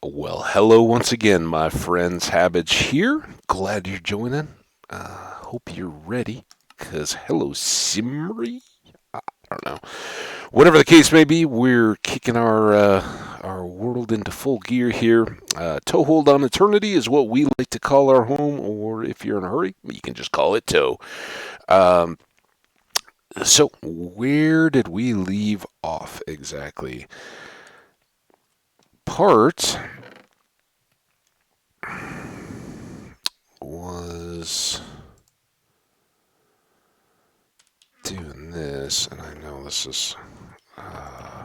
Well, hello once again, my friends. Habits here. Glad you're joining. Hope you're ready. Cause hello, Simri. I don't know. Whatever the case may be, we're kicking our world into full gear here. Toehold on Eternity is what we like to call our home, or if you're in a hurry, you can just call it Toe. Um, so, where did we leave off exactly? Part was doing this, and I know this is uh,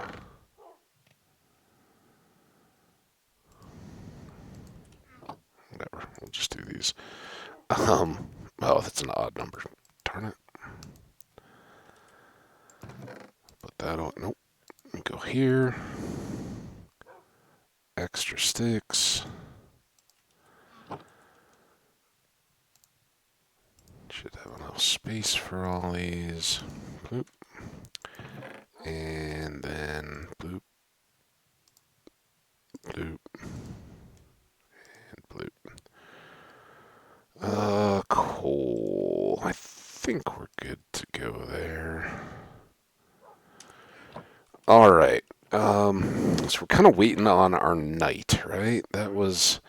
whatever. We'll just do these. Oh, that's an odd number. Darn it. Put that on. Nope. Go here. Extra sticks. Should have enough space for all these. Bloop. And then bloop, bloop, and bloop. Coal. I think we're good to go there. All right. So we're kind of waiting on our knight, right? That was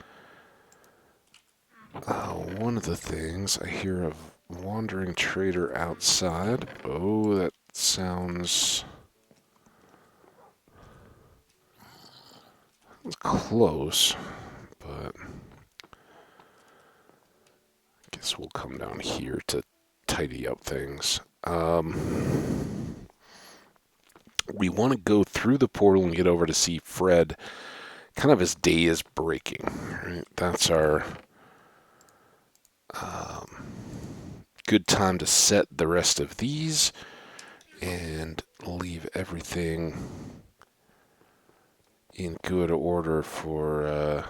one of the things. I hear a wandering trader outside. Oh, that sounds close, but I guess we'll come down here to tidy up things. We want to go through the portal and get over to see Fred kind of as day is breaking. Right? That's our um, good time to set the rest of these and leave everything in good order for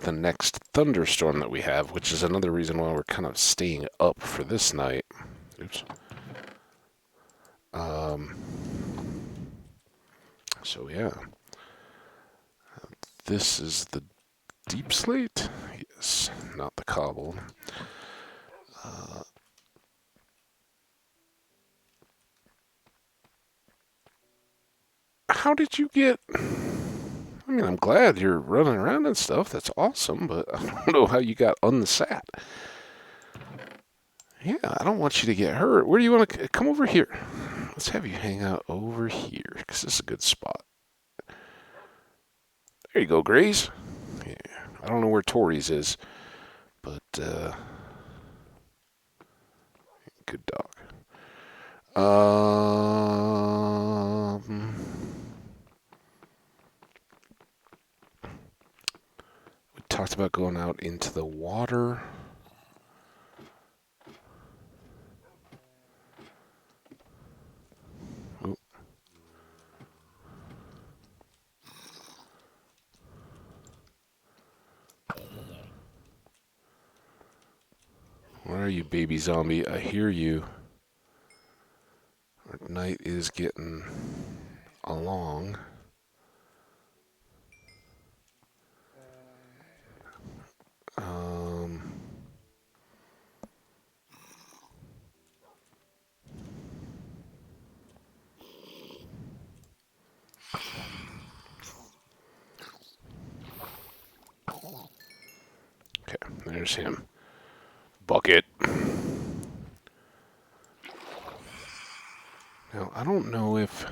the next thunderstorm that we have, which is another reason why we're kind of staying up for this night. Oops. Um, so yeah, this is the deep slate. Yes, not the cobble. Uh, how did you get? I mean, I'm glad you're running around and stuff. That's awesome, but I don't know how you got unsat. Yeah, I don't want you to get hurt. Where do you want to come over here? Let's have you hang out over here because this is a good spot. There you go, Grace. Yeah, I don't know where Tori's is, but good dog. We talked about going out into the water. Oh, where are you, baby zombie? I hear you. Our night is getting along. Um, okay, there's him. Bucket. Now, I don't know if...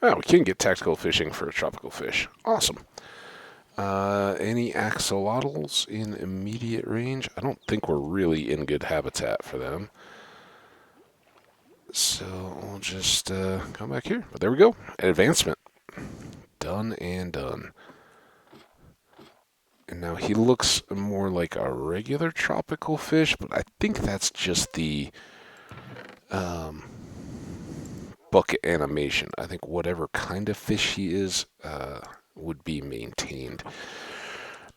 Oh, we can get tactical fishing for a tropical fish. Awesome. Any axolotls in immediate range? I don't think we're really in good habitat for them. So we'll just come back here. But there we go. Advancement. Done and done. And now he looks more like a regular tropical fish, but I think that's just the um, bucket animation. I think whatever kind of fish he is would be maintained.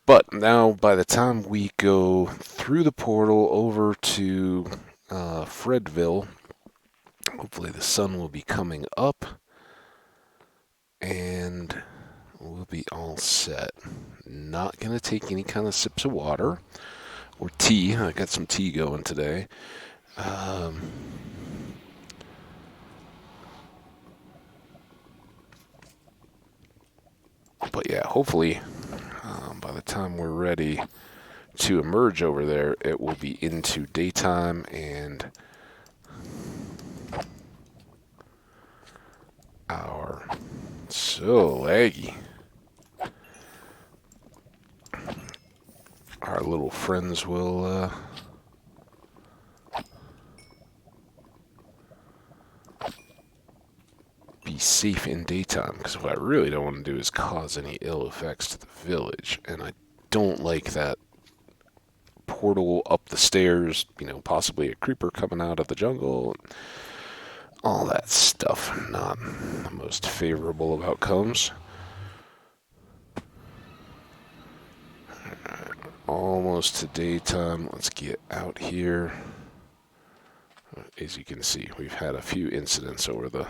But now, by the time we go through the portal over to Fredville, hopefully the sun will be coming up and we'll be all set. not going to take any kind of sips of water or tea. I got some tea going today. Um, but yeah, hopefully by the time we're ready to emerge over there, it will be into daytime and our so laggy. Our little friends will be safe in daytime, because what I really don't want to do is cause any ill effects to the village, and I don't like that portal up the stairs, possibly a creeper coming out of the jungle, all that stuff. Not the most favorable of outcomes. Almost to daytime. Let's get out here. As you can see, we've had a few incidents over the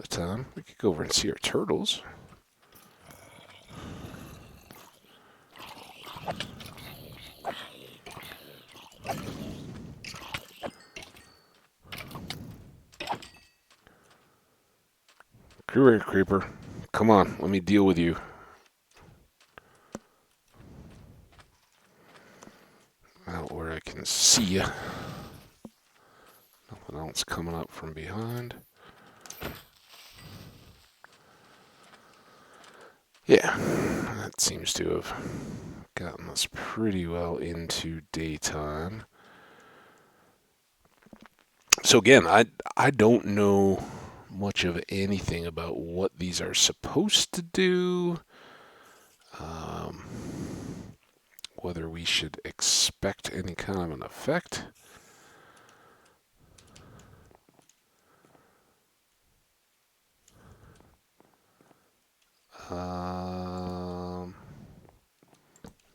time. We could go over and see our turtles. Creeper, come on, let me deal with you. Out where I can see you. Nothing else coming up from behind. Yeah, that seems to have gotten us pretty well into daytime. So again, I don't know much of anything about what these are supposed to do. Whether we should expect any kind of an effect.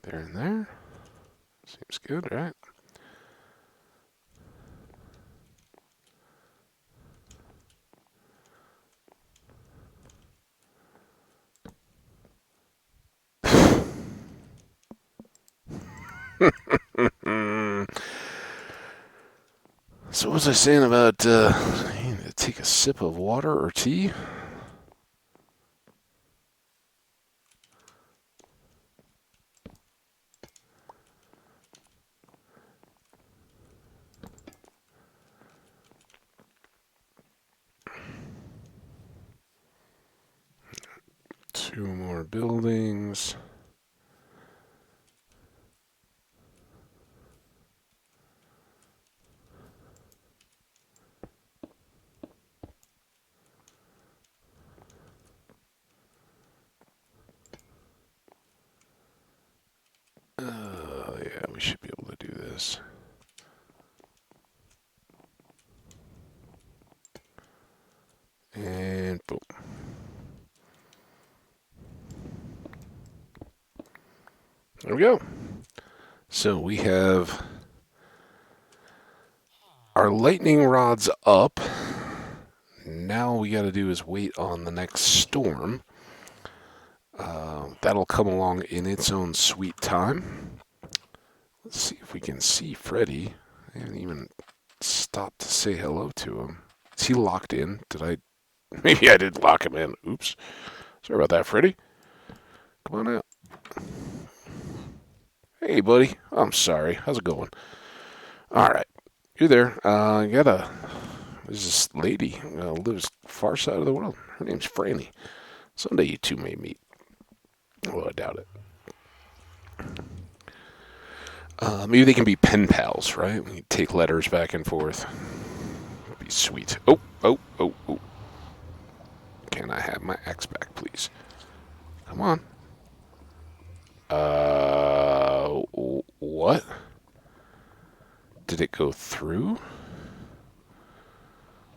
There and there. Seems good, right? So what was I saying about take a sip of water or tea? Two more buildings. Yeah, we should be able to do this. And boom. There we go. So we have our lightning rods up. Now we got to do is wait on the next storm. That'll come along in its own sweet time. Let's see if we can see Freddy. I haven't even stopped to say hello to him. Is he locked in? Maybe I did lock him in. Oops. Sorry about that, Freddy. Come on out. Hey, buddy. I'm sorry. How's it going? All right. You're there. There's this lady lives far side of the world. Her name's Franny. Someday you two may meet. Well, I doubt it. Maybe they can be pen pals, right? We can take letters back and forth. That'd be sweet. Oh. Can I have my axe back, please? Come on. What? Did it go through?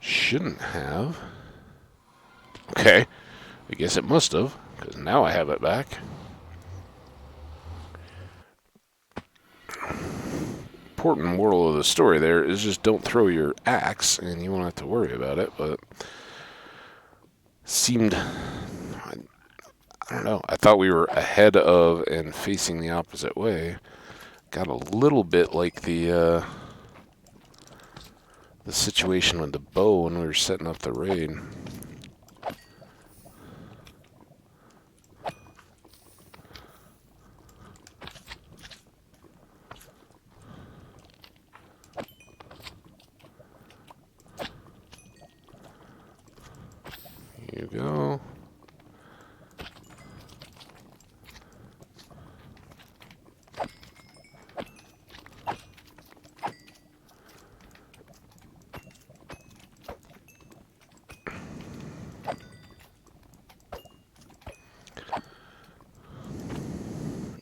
Shouldn't have. Okay. I guess it must have, because now I have it back. Important moral of the story there is just don't throw your axe, and you won't have to worry about it, but seemed... don't know. I thought we were ahead of and facing the opposite way. Got a little bit like the situation with the bow when we were setting up the raid. Here you go.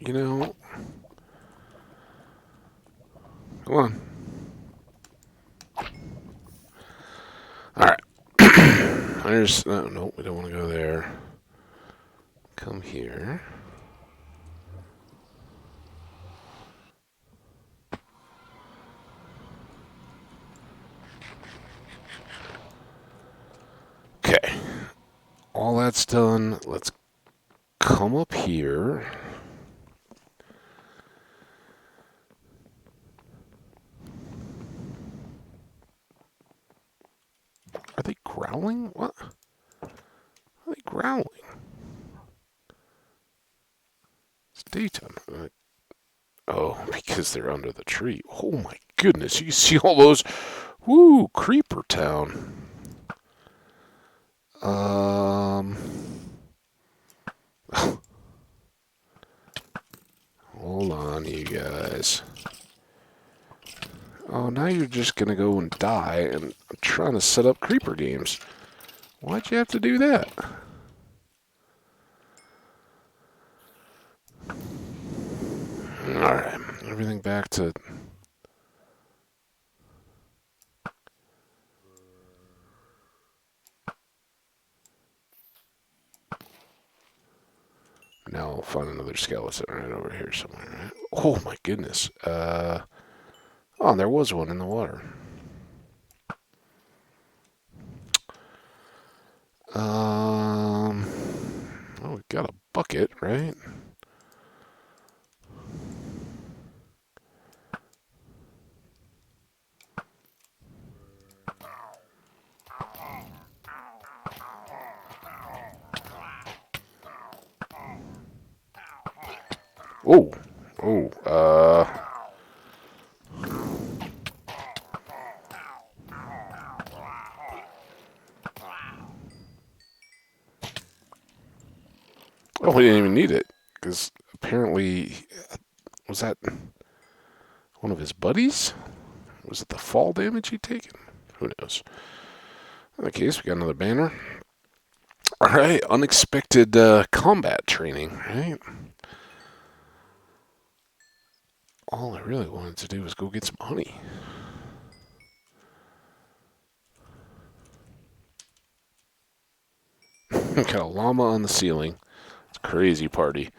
You know, come on. Alright. There's... no, we don't want to go there. Come here. Okay. All that's done. Let's come up here. Are they growling? What? Are they growling? It's daytime. Oh, because they're under the tree. Oh my goodness, you see all those? Woo, Creeper Town. Hold on, you guys. Oh, now you're just gonna go and die, and I'm trying to set up creeper games. Why'd you have to do that? Alright, everything back to... Now I'll find another skeleton right over here somewhere, right? Oh my goodness. Oh, there was one in the water. Oh, we got a bucket, right? Oh, oh, we didn't even need it, because apparently, was that one of his buddies? Was it the fall damage he'd taken? Who knows? In that case, we got another banner. Alright, unexpected combat training, right? All I really wanted to do was go get some honey. Got a llama on the ceiling. It's a crazy party.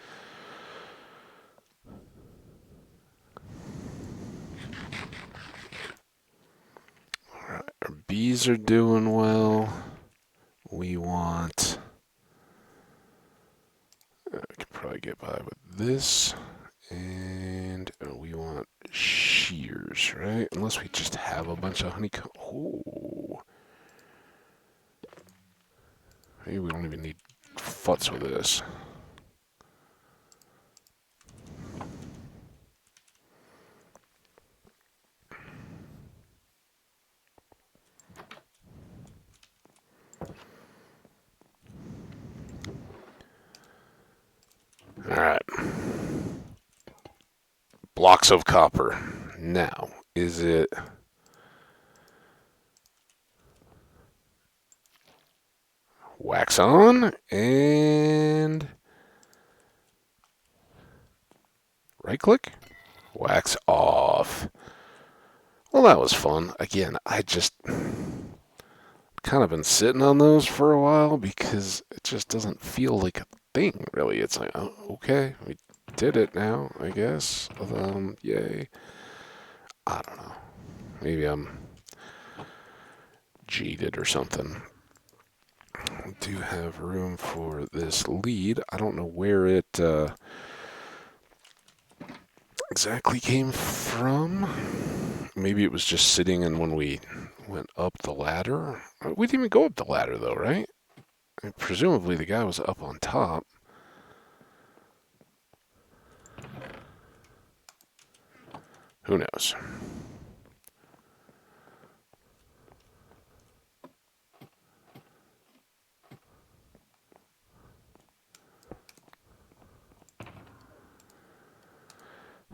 Alright, our bees are doing well. We want... I can probably get by with this. And we want shears, right? Unless we just have a bunch of honeycomb. Oh. Maybe we don't even need futz with this. Alright. Blocks of copper. Now, is it... wax on and right click, wax off. Well, that was fun. Again, I just kind of been sitting on those for a while because it just doesn't feel like a thing, really. It's like, oh, okay, we did it now, I guess. Yay. I don't know. Maybe I'm jaded or something. we do have room for this lead. I don't know where it exactly came from. Maybe it was just sitting in when we went up the ladder. We didn't even go up the ladder, though, right? I mean, presumably the guy was up on top. Who knows?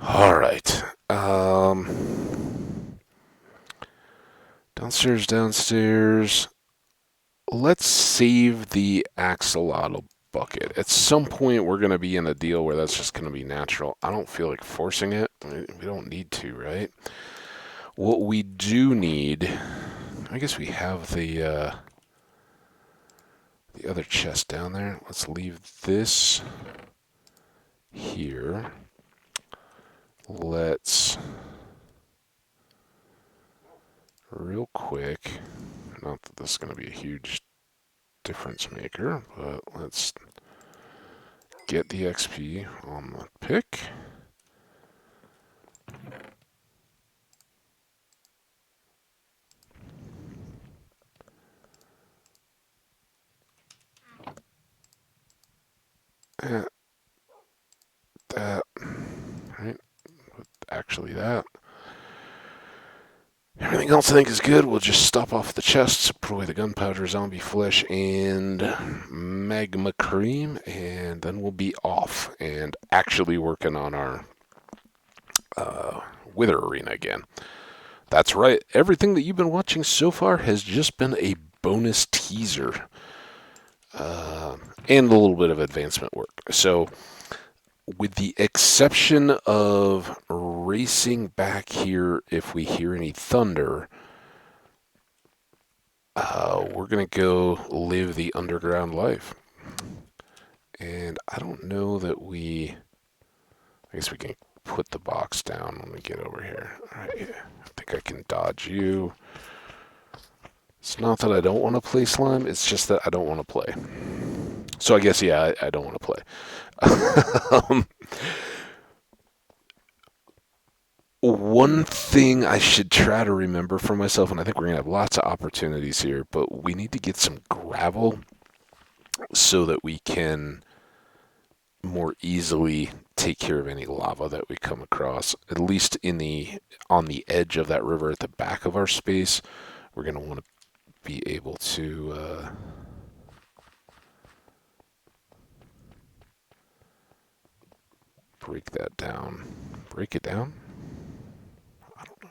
All right. Downstairs. Let's save the axolotl bucket. At some point, we're going to be in a deal where that's just going to be natural. I don't feel like forcing it. We don't need to, right? What we do need, I guess we have the other chest down there. Let's leave this here. Let's, real quick, not that this is going to be a huge difference maker, but let's get the XP on the pick. That, right? Actually, that. Everything else I think is good. We'll just stop off the chests, put away the gunpowder, zombie flesh, and magma cream, and then we'll be off and actually working on our Wither Arena again. That's right. Everything that you've been watching so far has just been a bonus teaser and a little bit of advancement work. So, with the exception of racing back here if we hear any thunder, we're going to go live the underground life. And I don't know that I guess we can put the box down when we get over here. All right, I think I can dodge you. It's not that I don't want to play slime, it's just that I don't want to play. So I guess, yeah, I don't want to play. One thing I should try to remember for myself, and I think we're going to have lots of opportunities here, but we need to get some gravel so that we can more easily take care of any lava that we come across. At least on the edge of that river at the back of our space, we're going to want to be able to break that down. Break it down? I don't know.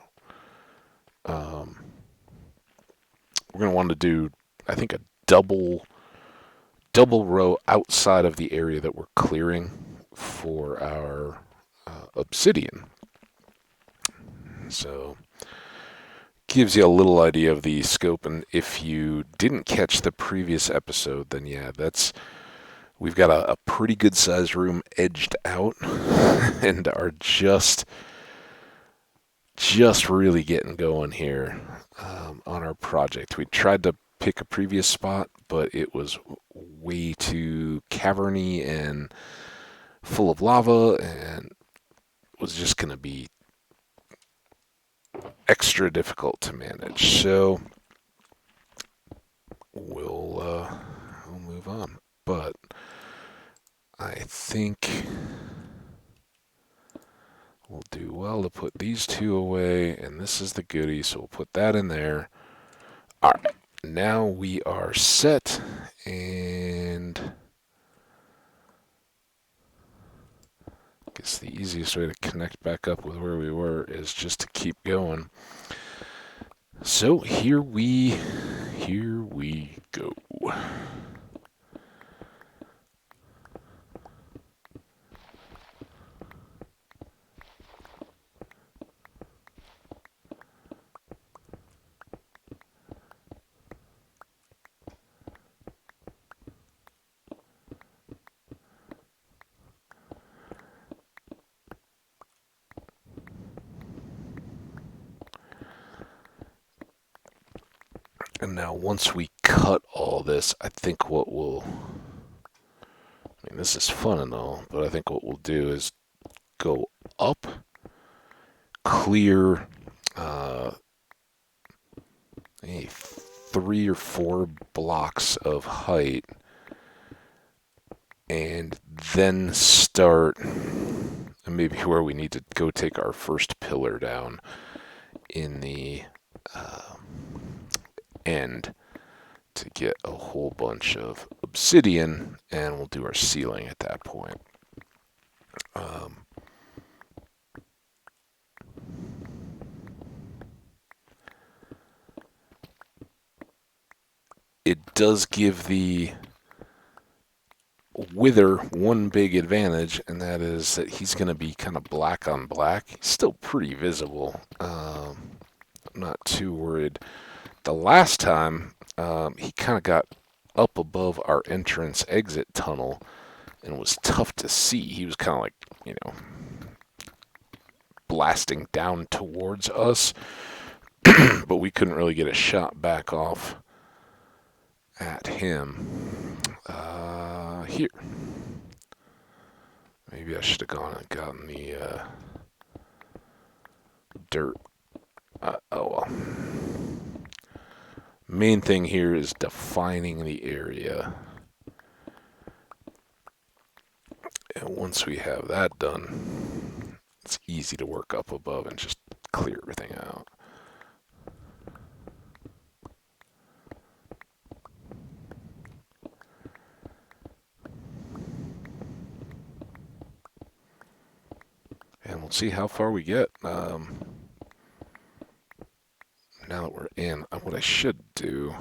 We're going to want to do, I think, a double row outside of the area that we're clearing for our obsidian. So gives you a little idea of the scope, and if you didn't catch the previous episode, then yeah, we've got a pretty good sized room edged out and are just really getting going here on our project. We tried to pick a previous spot, but it was way too caverny and full of lava, and was just going to be extra difficult to manage. So we'll move on. But I think we'll do well to put these two away, and this is the goodie, so we'll put that in there. All right, now we are set, and I guess the easiest way to connect back up with where we were is just to keep going. So here we go. And now once we cut all this, I think what we'll, I mean, this is fun and all, but I think what we'll do is go up, clear a 3 or 4 blocks of height, and then start, and maybe where we need to go take our first pillar down in the end to get a whole bunch of obsidian, and we'll do our ceiling at that point. It does give the Wither one big advantage, and that is that he's going to be kind of black on black. He's still pretty visible. I'm not too worried. The last time, he kind of got up above our entrance exit tunnel and was tough to see. He was kind of like, blasting down towards us, but we couldn't really get a shot back off at him. Here. Maybe I should have gone and gotten the dirt. Oh well. Main thing here is defining the area. And once we have that done, it's easy to work up above and just clear everything out. And we'll see how far we get. Now that we're in, what I should do,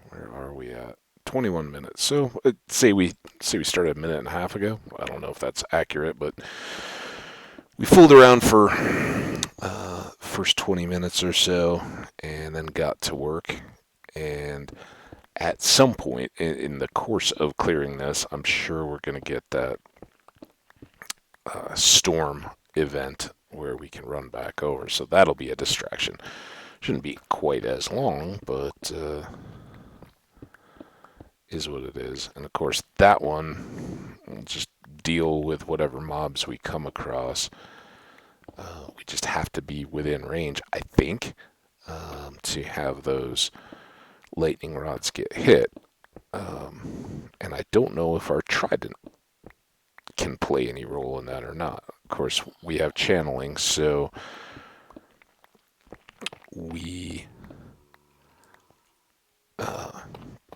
where are we at? 21 minutes. So say we started a minute and a half ago. I don't know if that's accurate, but we fooled around for first 20 minutes or so, and then got to work. And at some point in the course of clearing this, I'm sure we're going to get that storm event where we can run back over. So that'll be a distraction. Shouldn't be quite as long, but is what it is. And of course, that one, we'll just deal with whatever mobs we come across. We just have to be within range, I think, to have those lightning rods get hit. And I don't know if our trident can play any role in that or not. Of course, we have channeling, so we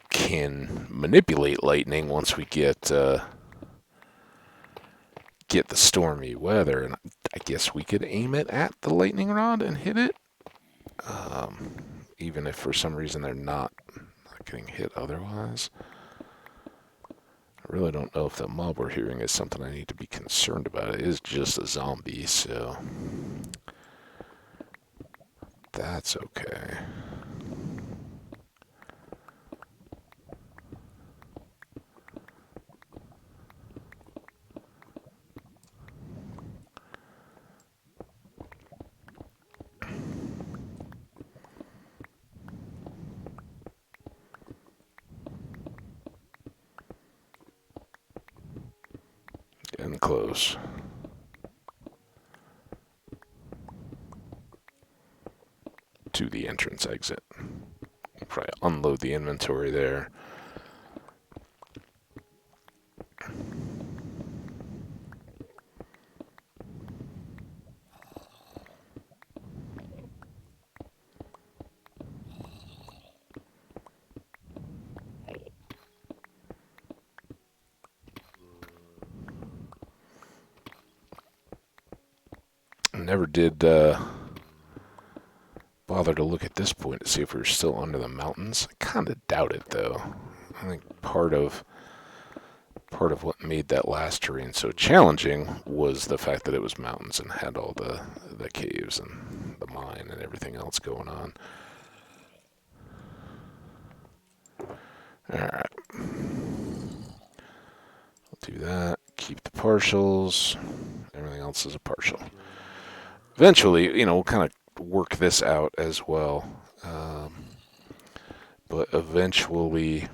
can manipulate lightning once we get the stormy weather, and I guess we could aim it at the lightning rod and hit it, even if for some reason they're not getting hit otherwise. I really don't know if the mob we're hearing is something I need to be concerned about. It is just a zombie, so that's okay. Getting close. To the entrance exit. Probably unload the inventory there. Never did bother to look at this point to see if we were still under the mountains. I kind of doubt it, though. I think part of what made that last terrain so challenging was the fact that it was mountains and had all the caves and the mine and everything else going on. Alright. I'll do that. Keep the partials. Everything else is a partial. Eventually, we'll kind of work this out as well. but eventually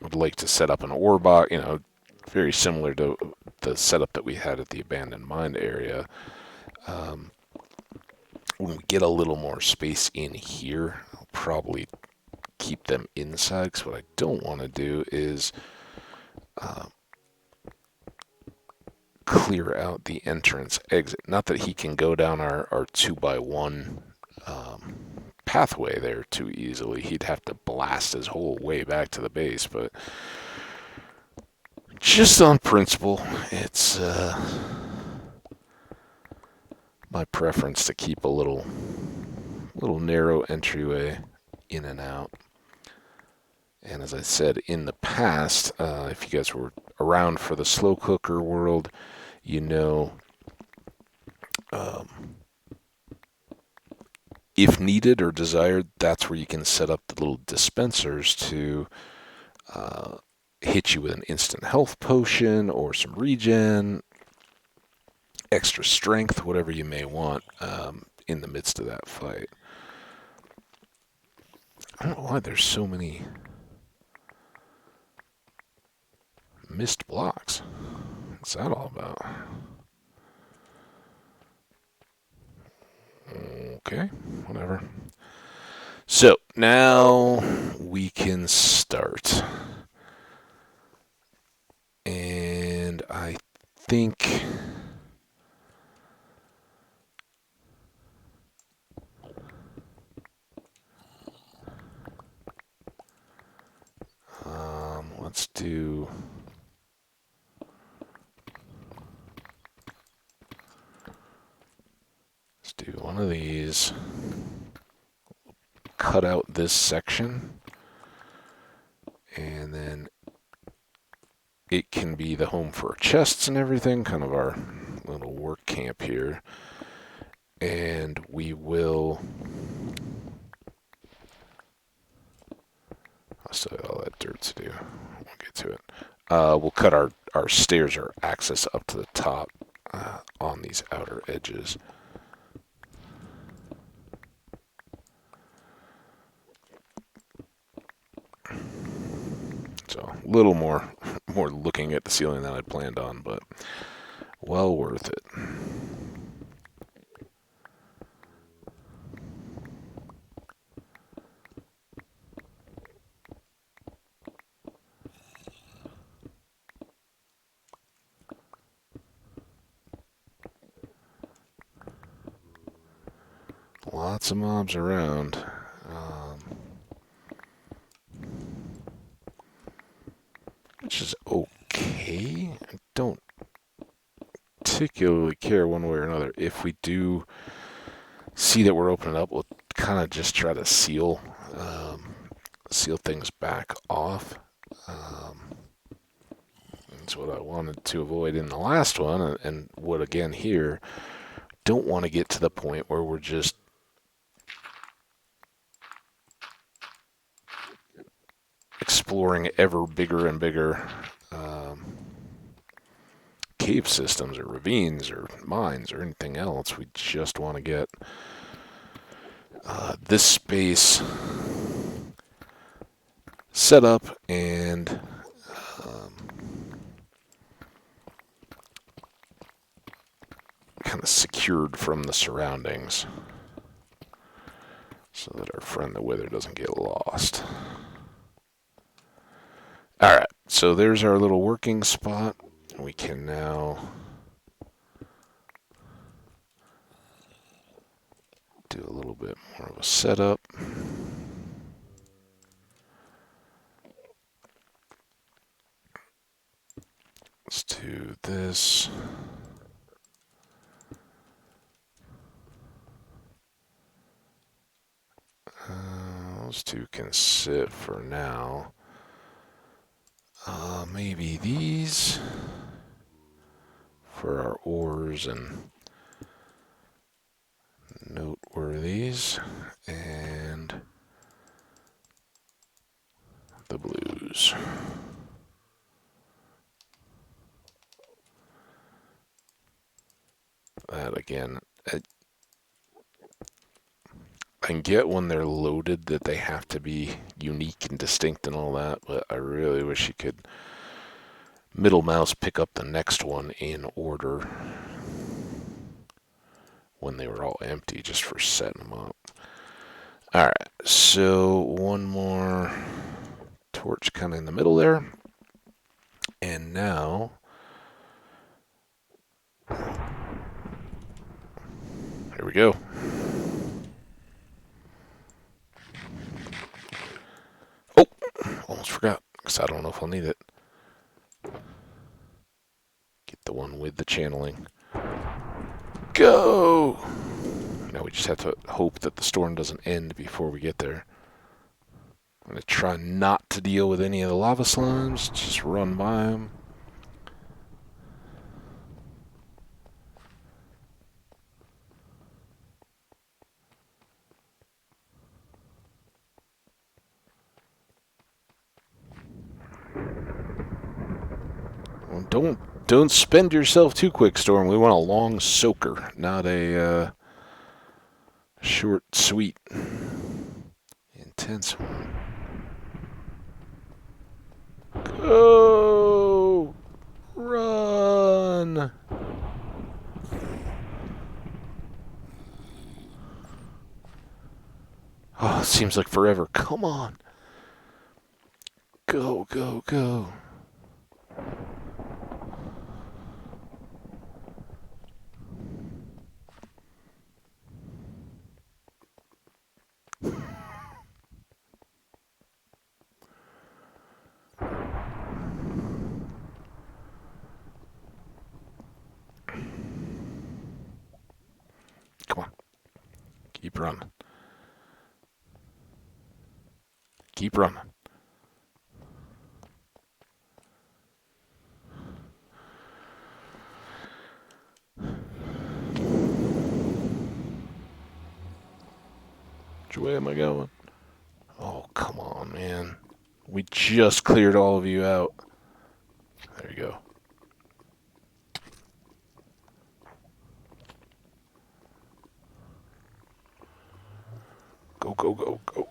would like to set up an ore box, very similar to the setup that we had at the abandoned mine area. Um, when we get a little more space in here, I'll probably keep them inside, because what I don't want to do is uh, clear out the entrance exit. Not that he can go down our 2x1 pathway there too easily. He'd have to blast his whole way back to the base, but just on principle, it's my preference to keep a little narrow entryway in and out. And as I said in the past, if you guys were around for the slow cooker world, you know, um, if needed or desired, that's where you can set up the little dispensers to hit you with an instant health potion or some regen, extra strength, whatever you may want in the midst of that fight. I don't know why there's so many missed blocks. What's that all about? Okay, whatever. So now we can start. And I think let's do one of these. Cut out this section, and then it can be the home for our chests and everything, kind of our little work camp here. And we will... I still got all that dirt to do. We'll get to it. We'll cut our stairs or access up to the top on these outer edges. So a little more looking at the ceiling than I'd planned on, but well worth it. Lots of mobs around. Which is okay. I don't particularly care one way or another. If we do see that we're opening up, we'll kind of just try to seal things back off. That's what I wanted to avoid in the last one, and would again here. Don't want to get to the point where we're just exploring ever bigger and bigger cave systems or ravines or mines or anything else. We just want to get this space set up and kind of secured from the surroundings so that our friend the Wither doesn't get lost. Alright, so there's our little working spot. We can now do a little bit more of a setup. Let's do this. Those two can sit for now. Maybe these for our ores and noteworthies, and the blues. That again, I can get when they're loaded that they have to be unique and distinct and all that, but I really wish you could middle mouse pick up the next one in order when they were all empty, just for setting them up. Alright, so one more torch kind of in the middle there. And now, here we go. Oh, almost forgot, because I don't know if I'll need it. Get the one with the channeling. Go! Now we just have to hope that the storm doesn't end before we get there. I'm going to try not to deal with any of the lava slimes, just run by them. Well, don't spend yourself too quick, Storm. We want a long soaker, not a short, sweet, intense one. Go! Run! Oh, it seems like forever. Come on. Go, go, go. Come on. Keep running. Keep running. Which way am I going? Oh, come on, man. We just cleared all of you out. There you go. Go, go, go, go.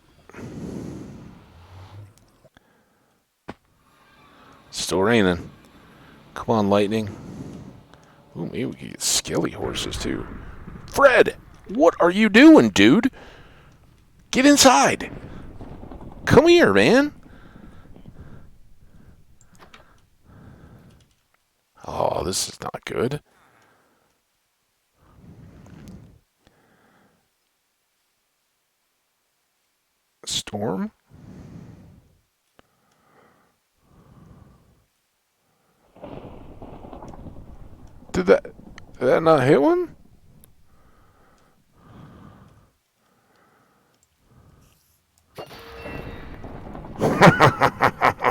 Still raining. Come on, lightning. Ooh, maybe we could get skelly horses, too. Fred! What are you doing, dude? Get inside. Come here, man. Oh, this is not good. Storm? Did that not hit one?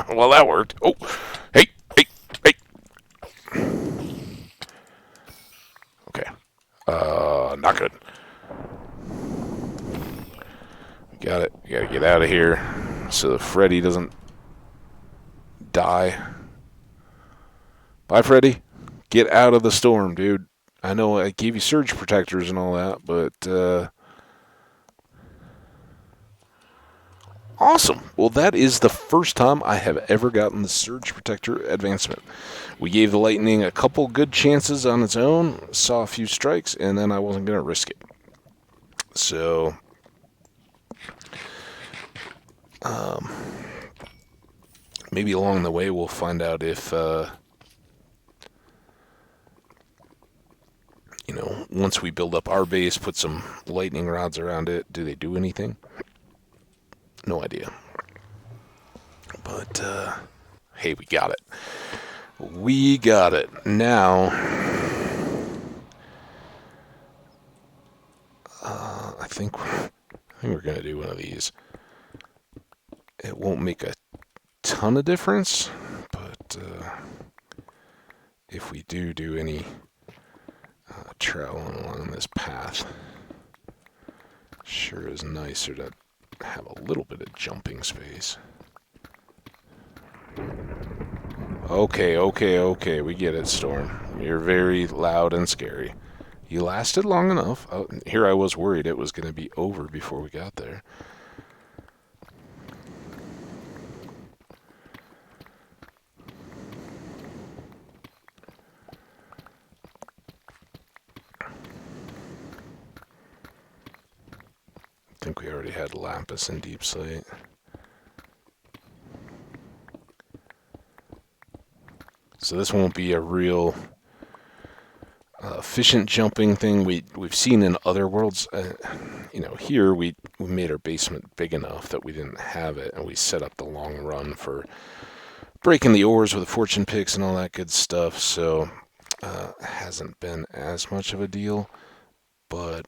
Well, that worked. Oh, hey, hey, hey. Okay. Not good. Got it. We gotta get out of here so that Freddy doesn't die. Bye, Freddy. Get out of the storm, dude. I know I gave you surge protectors and all that, but awesome. Well, that is the first time I have ever gotten the surge protector advancement. We gave the lightning a couple good chances on its own, saw a few strikes, and then I wasn't going to risk it. So, maybe along the way we'll find out if, once we build up our base, put some lightning rods around it, do they do anything? No idea. But, hey, we got it. We got it. Now, I think we're going to do one of these. It won't make a ton of difference, but if we do any traveling along this path, sure is nicer to have a little bit of jumping space. Okay, we get it, Storm. You're very loud and scary. You lasted long enough. Oh, here I was worried it was going to be over before we got there. I think we already had Lapis and Deep Slate. So this won't be a real efficient jumping thing we've seen in other worlds. Here we made our basement big enough that we didn't have it, and we set up the long run for breaking the ores with the fortune picks and all that good stuff. So hasn't been as much of a deal, but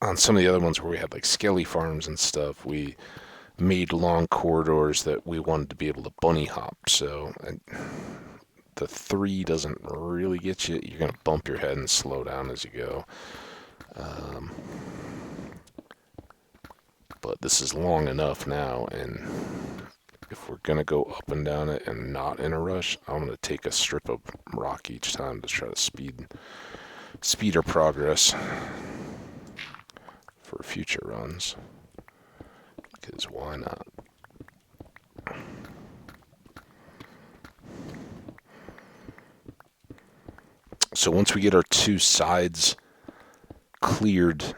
on some of the other ones where we had like skelly farms and stuff, we made long corridors that we wanted to be able to bunny hop. So the 3 doesn't really get you. You're going to bump your head and slow down as you go. But this is long enough now, and if we're going to go up and down it and not in a rush, I'm going to take a strip of rock each time to try to speed our progress for future runs. Because why not? So once we get our 2 sides cleared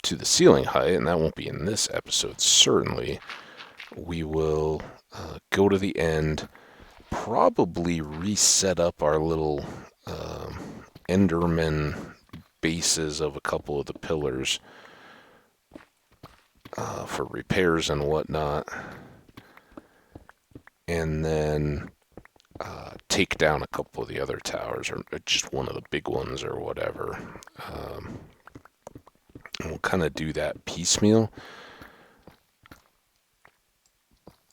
to the ceiling height, and that won't be in this episode certainly, we will go to the end, probably reset up our little Enderman bases of a couple of the pillars for repairs and whatnot, and then take down a couple of the other towers, or just one of the big ones or whatever. And we'll kind of do that piecemeal.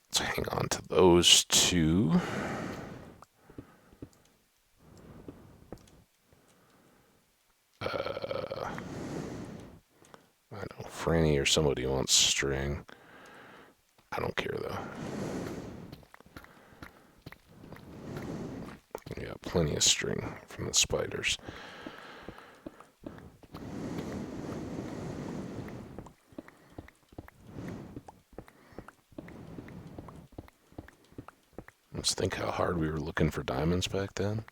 Let's hang on to those 2. I know Franny or somebody wants string. I don't care though. We got plenty of string from the spiders. Let's think how hard we were looking for diamonds back then.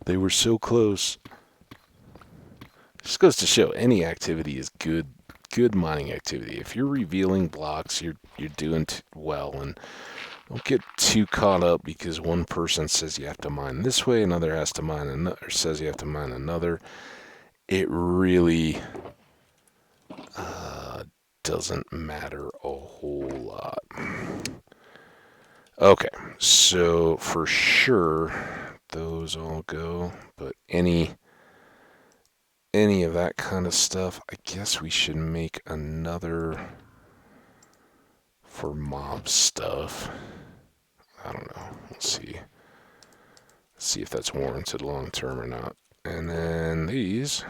They were so close. Just goes to show any activity is good mining activity. If you're revealing blocks, you're doing well, and don't get too caught up because one person says you have to mine this way, another has to mine another, or says you have to mine another. It really doesn't matter a whole lot. Okay, so for sure those all go, but any of that kind of stuff, I guess we should make another for mob stuff. I don't know. Let's see if that's warranted long term or not. And then these,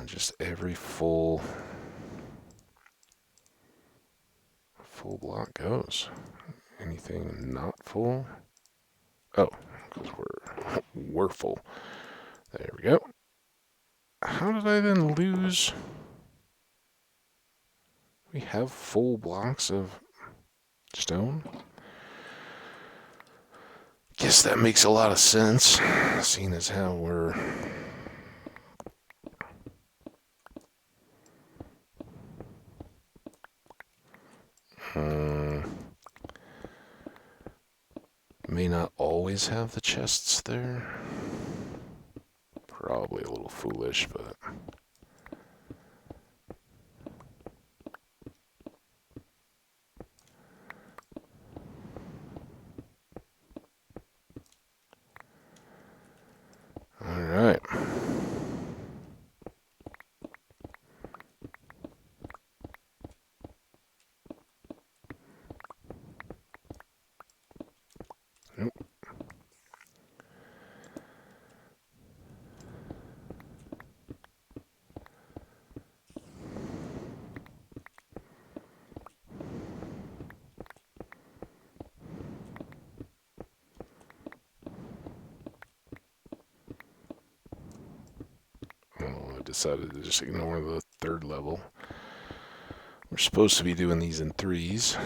just every full block goes. Anything not full? Oh, because we're full. There we go. How did I then lose? We have full blocks of stone. Guess that makes a lot of sense, seeing as how we're may not always have the chests there. Probably a little foolish, but all right. Nope. decided to just ignore the third level. We're supposed to be doing these in threes.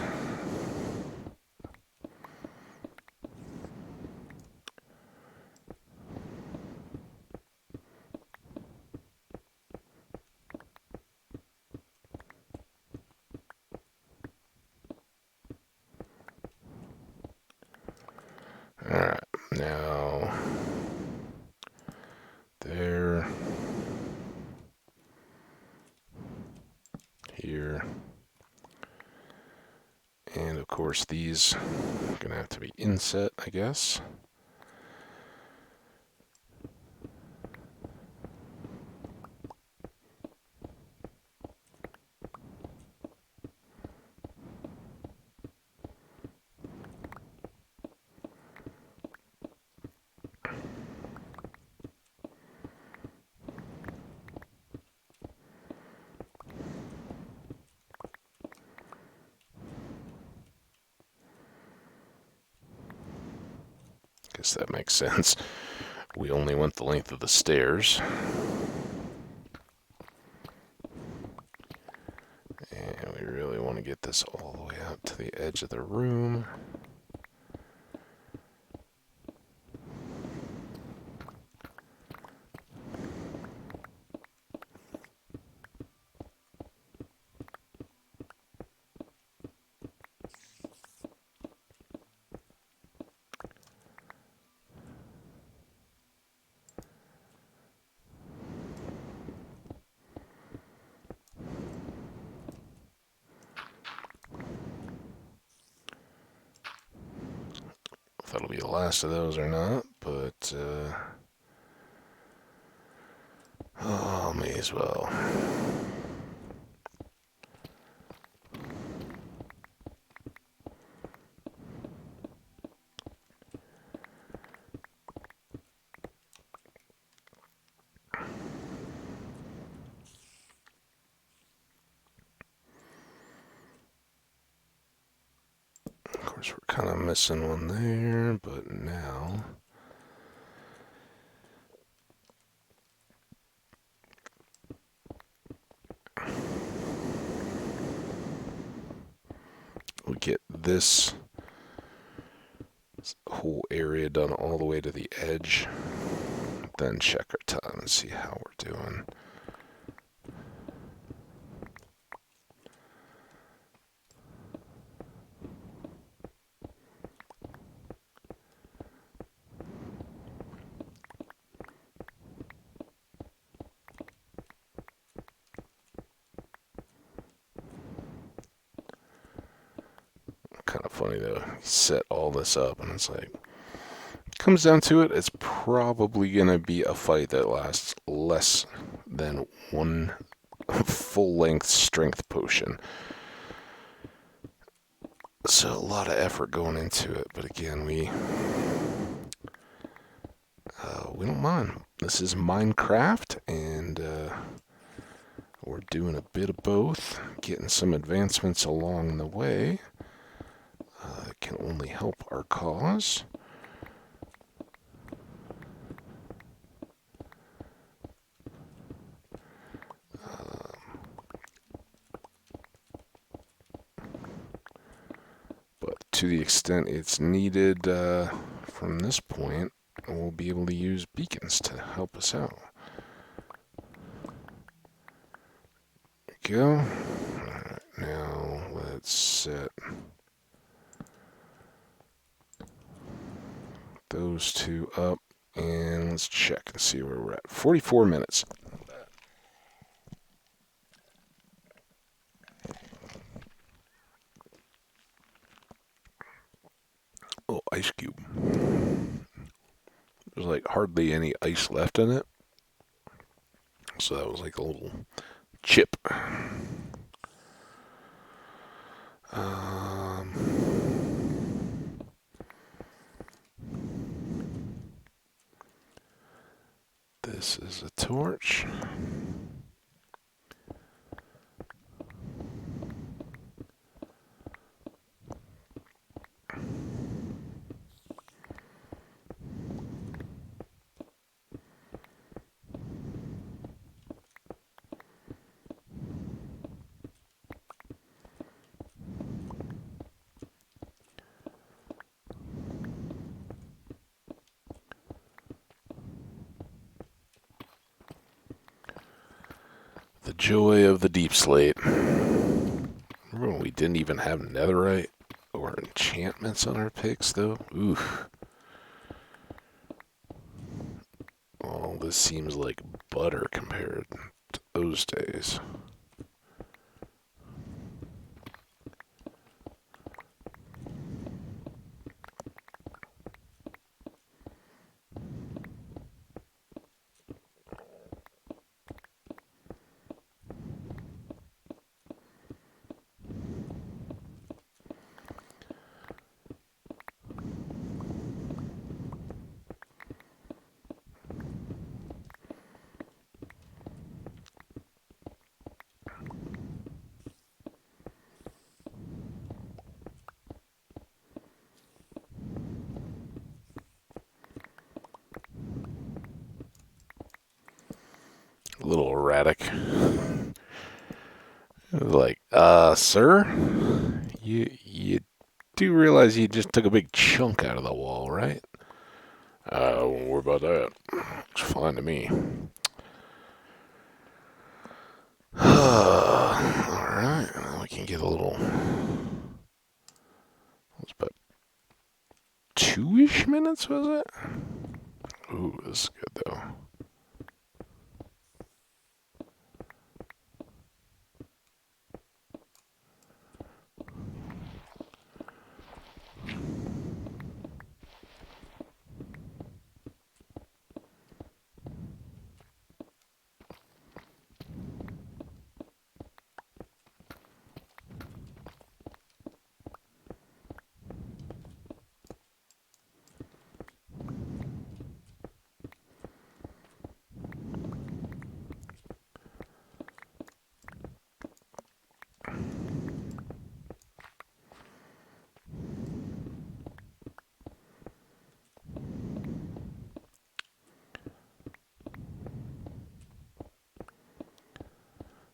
Alright, now there, here, and of course these are going to have to be inset, I guess. Guess that makes sense. We only went the length of the stairs. And we really want to get this all the way out to the edge of the room. If that'll be the last of those or not, but oh, may as well. Of course, we're kind of missing one there, but now we get this whole area done all the way to the edge, then check our time and see how we're doing. Kind of funny though, set all this up and it's like, comes down to it, it's probably gonna be a fight that lasts less than one full-length strength potion. So a lot of effort going into it, but again, we don't mind. This is Minecraft, and we're doing a bit of both, getting some advancements along the way. It can only help our cause. But to the extent it's needed from this point, we'll be able to use beacons to help us out. There we go. Alright, now let's set those two up, and let's check and see where we're at. 44 minutes. Oh, ice cube. There's like hardly any ice left in it. So that was like a little chip. This is a torch. joy of the deep slate. Remember when we didn't even have netherite or enchantments on our picks, though? Oof. Well, this seems like butter compared to those days. A little erratic. Like, sir, you do realize you just took a big chunk out of the wall, right? Don't worry about that. It's fine to me. Alright, now we can get a little. It's about 2-ish minutes, was it? Ooh, this is good though.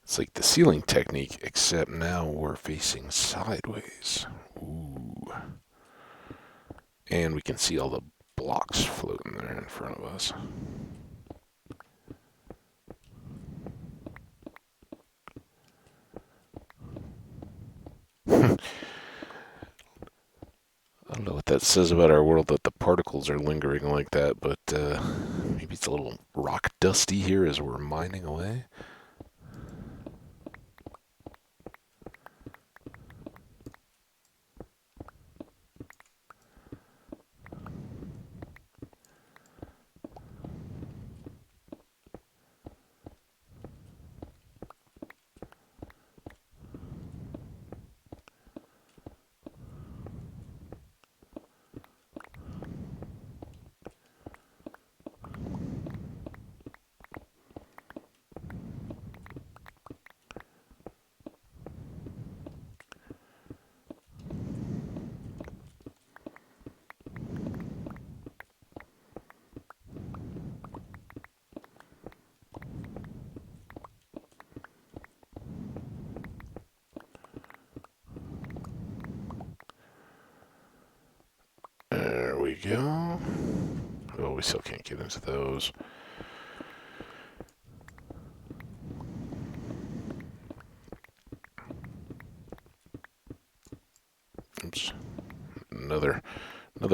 It's like the ceiling technique, except now we're facing sideways. Ooh. And we can see all the blocks floating there in front of us. I don't know what that says about our world that the particles are lingering like that, but maybe it's a little rock dusty here as we're mining away. There we go. Oh, we still can't get into those. Oops. Another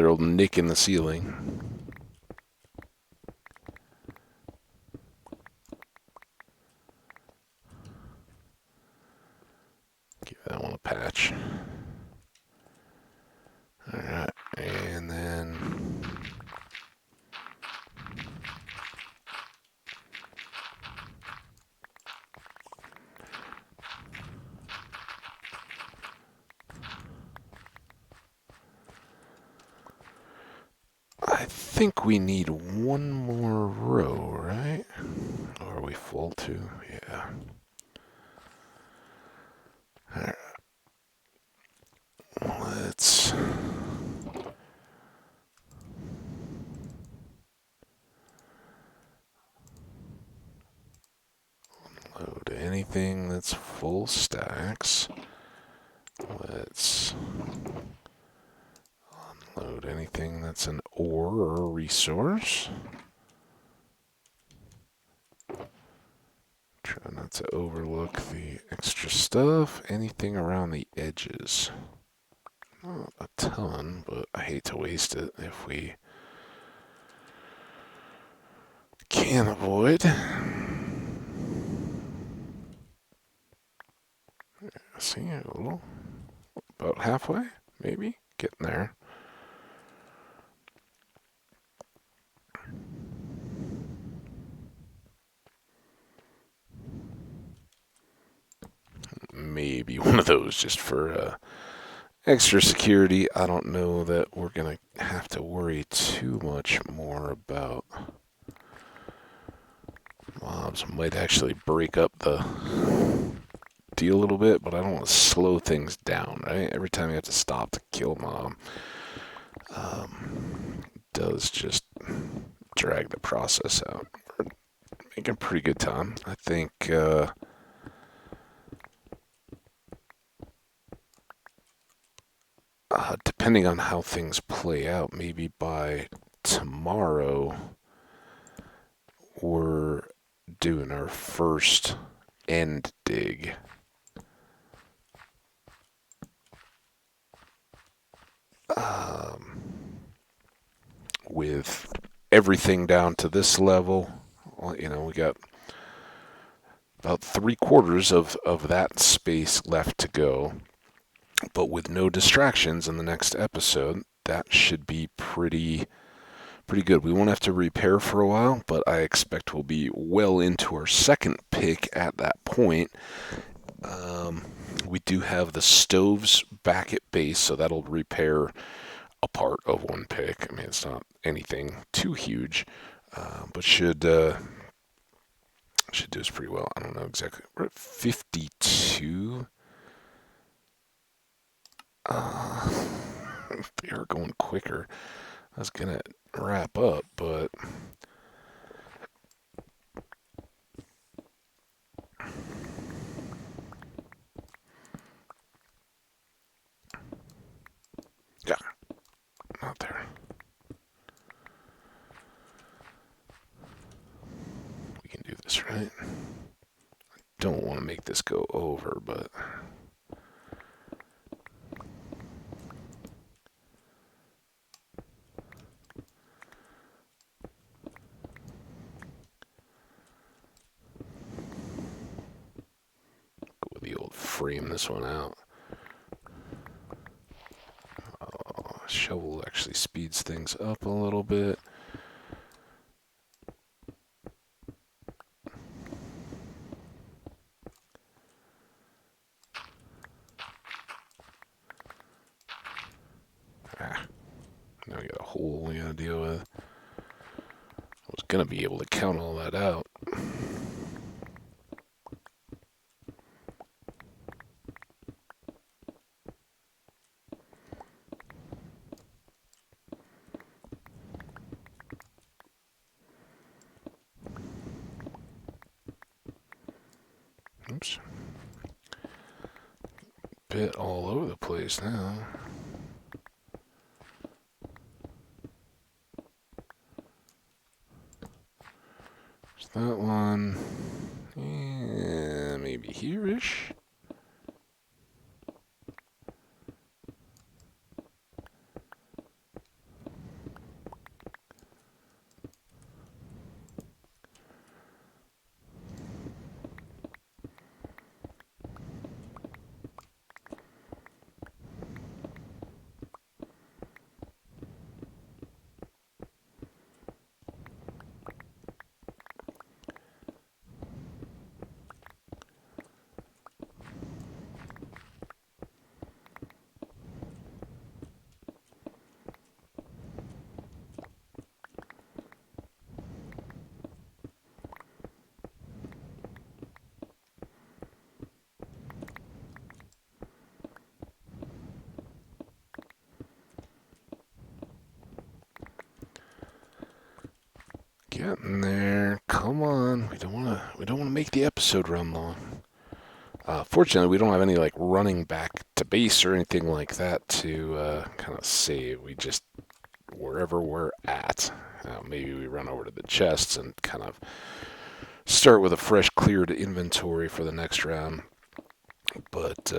old nick in the ceiling. Give that one a patch. Alright, and then I think we need one more row, right? Or are we full too? Yeah. Alright. Let's load anything that's full stacks. Let's unload anything that's an ore or a resource. Try not to overlook the extra stuff. Anything around the edges. Not a ton, but I hate to waste it if we can avoid. See, a little, about halfway, maybe, getting there. Maybe one of those just for extra security. I don't know that we're gonna have to worry too much more about mobs. Might actually break up the deal a little bit, but I don't want to slow things down, right? Every time you have to stop to kill a mob, does just drag the process out. We're making pretty good time. I think depending on how things play out, maybe by tomorrow we're doing our first end dig. With everything down to this level, you know, we got about 3/4 of that space left to go. But with no distractions in the next episode, that should be pretty good. We won't have to repair for a while, but I expect we'll be well into our second pick at that point. We do have the stoves back at base, so that'll repair a part of one pick. I mean, it's not anything too huge, but should do us pretty well. I don't know exactly. We're at 52. They are going quicker. I was gonna wrap up, but yeah, not there. We can do this, right? Don't want to make this go over, but go with the old frame this one out. Shovel actually speeds things up a little bit. Now we got a hole we gotta deal with. I was gonna be able to count all that out. Oops. Bit all over the place now. There's that one. Yeah, maybe here-ish. Getting there. Come on. We don't wanna make the episode run long. Fortunately, we don't have any like running back to base or anything like that to kind of save. We just wherever we're at. Maybe we run over to the chests and kind of start with a fresh cleared inventory for the next round. But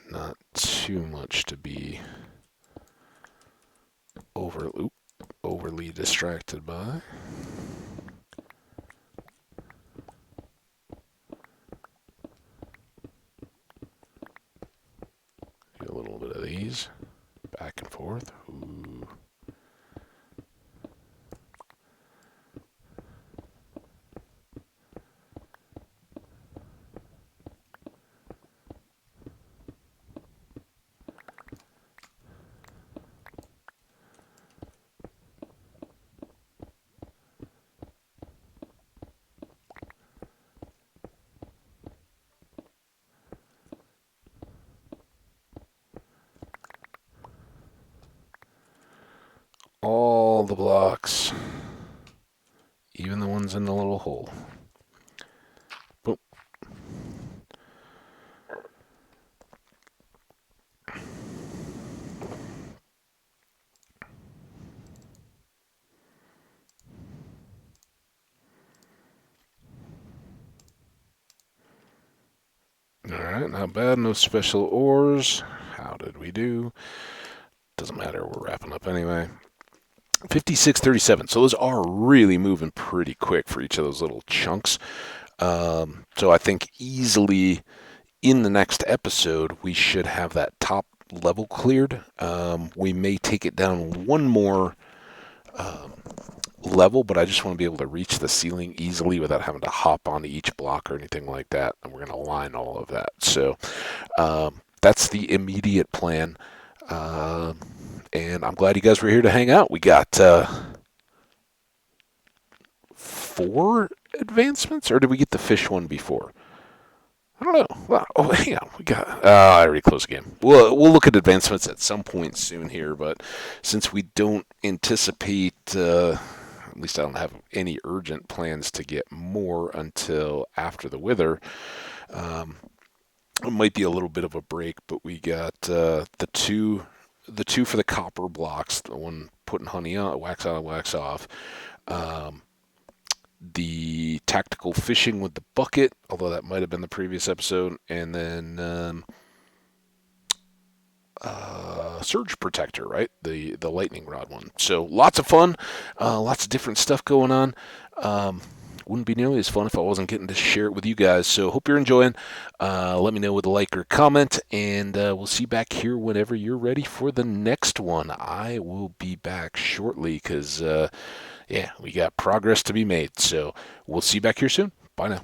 not too much to be overly distracted by. Get a little bit of these back and forth. Ooh. All the blocks, even the ones in the little hole. Boom. Alright, not bad. No special ores. How did we do? Doesn't matter. We're wrapping up anyway. 56.37. So those are really moving pretty quick for each of those little chunks. So I think easily in the next episode, we should have that top level cleared. We may take it down one more level, but I just want to be able to reach the ceiling easily without having to hop onto each block or anything like that. And we're going to line all of that. So that's the immediate plan. And I'm glad you guys were here to hang out. We got 4 advancements, or did we get the fish one before? I don't know. Well, oh, hang on. We got. I already closed the game. We'll look at advancements at some point soon here, but since we don't anticipate, at least I don't have any urgent plans to get more until after the wither. It might be a little bit of a break, but we got the two for the copper blocks. The one putting honey on, wax on, wax off. The tactical fishing with the bucket, although that might have been the previous episode, and then surge protector, right? The lightning rod one. So lots of fun, lots of different stuff going on. Wouldn't be nearly as fun if I wasn't getting to share it with you guys. So hope you're enjoying. Let me know with a like or comment, and we'll see you back here whenever you're ready for the next one. I will be back shortly because, we got progress to be made. So we'll see you back here soon. Bye now.